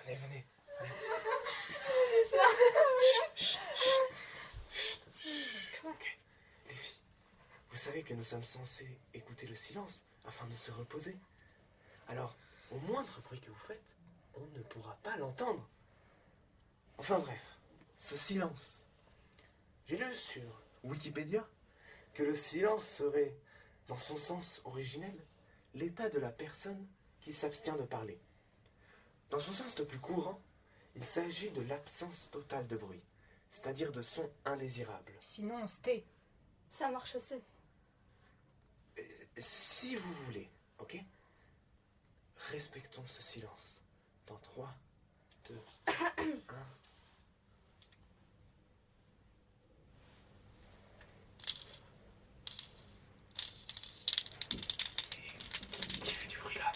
Venez, venez. Chut. Ok. Les filles, vous savez que nous sommes censés écouter le silence afin de se reposer. Alors, au moindre bruit que vous faites, on ne pourra pas l'entendre. Enfin bref, ce silence. J'ai lu sur Wikipédia que le silence serait, dans son sens originel, l'état de la personne qui s'abstient de parler. Dans son sens le plus courant, il s'agit de l'absence totale de bruit, c'est-à-dire de sons indésirables. Sinon, on se tait. Ça marche aussi. Si vous voulez, ok? Respectons ce silence. Dans 3, 2, 1... Qui fait du bruit là?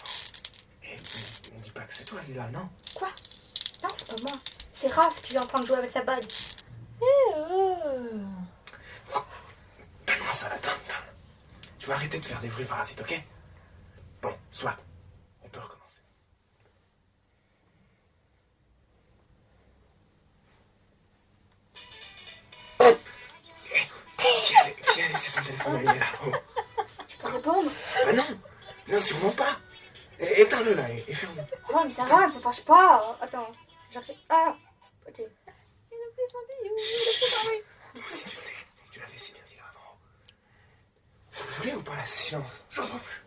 Et ne dis pas que c'est toi, Lila, non? Quoi? Non, c'est pas moi. C'est Raph qui est en train de jouer avec sa bague. Donne-moi ça là, donne. Tu vas arrêter de faire des bruits parasites, ok? Bon, soit. On peut recommencer. Qui a laissé son téléphone allumé là? Oh. Je peux répondre? Ah non! Non, sûrement pas! Éteins-le là et ferme-le. Oh, mais ça va, ne te fâche pas. Attends, j'arrive. Ah, ok. Toi aussi tu t'es. Tu l'avais si bien dit là avant. Vous voulez ou pas la silence? J'en peux plus.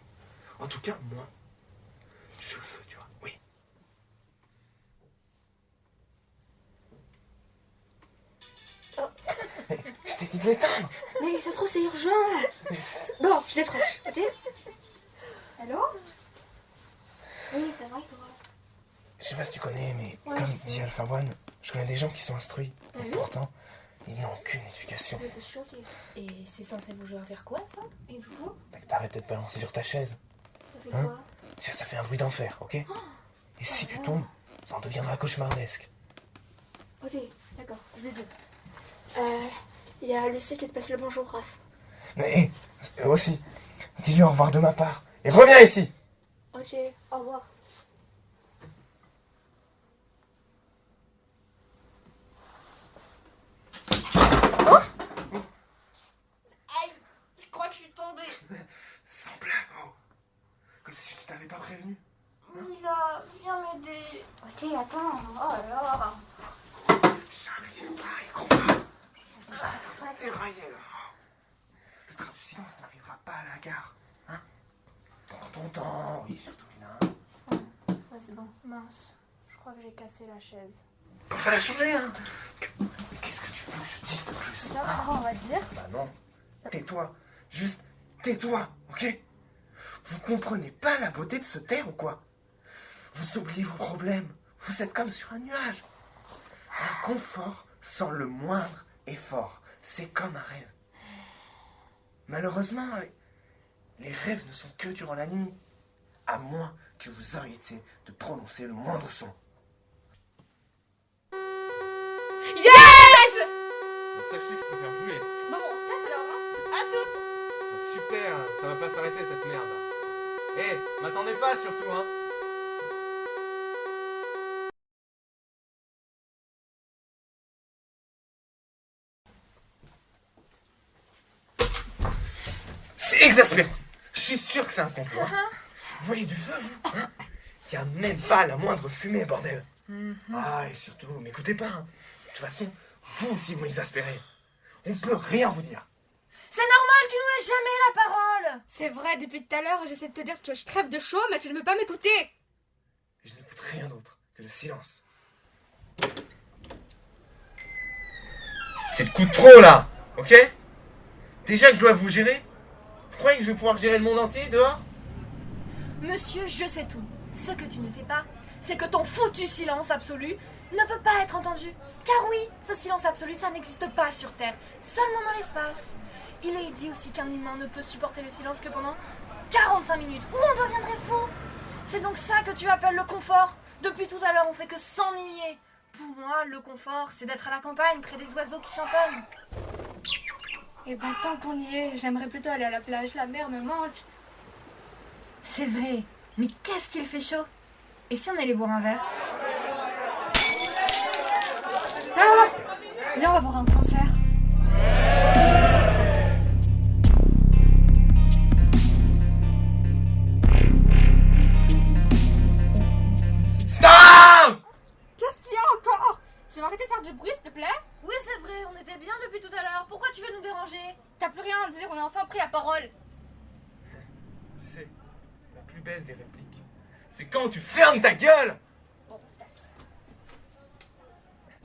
En tout cas, moi, je le veux, tu vois. Oui. Oh. Mais je t'ai dit de l'éteindre. Mais ça se trouve, c'est urgent. Mais Bon, je décroche, ok? Allô? Oui, c'est vrai, toi. je sais pas si tu connais, mais Ouais, comme je sais. dit Alpha One, je connais des gens qui sont instruits. T'as Et vu? pourtant, ils n'ont aucune éducation. J'étais choquée. Et c'est censé vous dire quoi, ça? Et du coup, Fait que t'arrêtes de te balancer sur ta chaise. ça fait Hein? quoi? Ça fait un bruit d'enfer, ok? Et si tu tombes, ça en deviendra cauchemardesque. Ok, d'accord, je vais dire. Il y a Lucie qui te passe le bonjour, Raph. Mais aussi, dis-lui au revoir de ma part. Et reviens ici! Ok, au revoir. Aïe, je crois que je suis tombée. Sans blague, oh. Comme si je t'avais pas prévenu. Mila, viens m'aider. Ok, attends. Oh là là. J'arrive pas à y croire. T'es raillé là. Le train du silence n'arrivera pas à la gare. Hein? Prends ton temps, oui, surtout là. Ouais, c'est bon. Mince, je crois que j'ai cassé la chaise. Faut la changer, hein. Mais qu'est-ce que tu veux que je dise de plus? D'accord, on va dire. Bah non. Tais-toi. Juste tais-toi, ok? Vous comprenez pas la beauté de se taire ou quoi? Vous oubliez vos problèmes. Vous êtes comme sur un nuage. Un confort sans le moindre effort. C'est comme un rêve. Malheureusement, les rêves ne sont que durant la nuit. À moins que vous arrêtiez de prononcer le moindre son. Yes! Sachez que je préfère bouler. Bon, on se casse alors, hein? À toutes! Super, ça va pas s'arrêter cette merde. Eh, m'attendez pas surtout, hein. C'est exaspérant. Je suis sûr que c'est un complot. Vous voyez du feu, vous, hein? Il n'y a même pas la moindre fumée, bordel. Ah, et surtout, m'écoutez pas. Hein. De toute façon, vous aussi vous m'exaspérez. On peut rien vous dire. C'est normal, tu nous laisses jamais la parole. C'est vrai, depuis tout à l'heure, j'essaie de te dire que je crève de chaud, mais tu ne veux pas m'écouter. Je n'écoute rien d'autre que le silence. C'est le coup de trop, là. Ok? Déjà que je dois vous gérer, vous croyez que je vais pouvoir gérer le monde entier dehors? Monsieur, je sais tout. Ce que tu ne sais pas, c'est que ton foutu silence absolu ne peut pas être entendu. Car oui, ce silence absolu, ça n'existe pas sur Terre, seulement dans l'espace. Il est dit aussi qu'un humain ne peut supporter le silence que pendant 45 minutes, ou on deviendrait fou. C'est donc ça que tu appelles le confort. Depuis tout à l'heure, on fait que s'ennuyer. Pour moi, le confort, c'est d'être à la campagne, près des oiseaux qui chantonnent. Eh ben, tant qu'on y est, j'aimerais plutôt aller à la plage. La mer me manque. C'est vrai, mais qu'est-ce qu'il fait chaud. Et si on allait boire un verre? Ah, viens, on va voir un concert. Stop! Qu'est-ce qu'il y a encore? Tu vas arrêter de faire du bruit, s'il te plaît? Oui, c'est vrai, on était bien depuis tout à l'heure. Pourquoi tu veux nous déranger? T'as plus rien à dire, on a enfin pris la parole. Tu sais, la plus belle des répliques, c'est quand tu fermes ta gueule.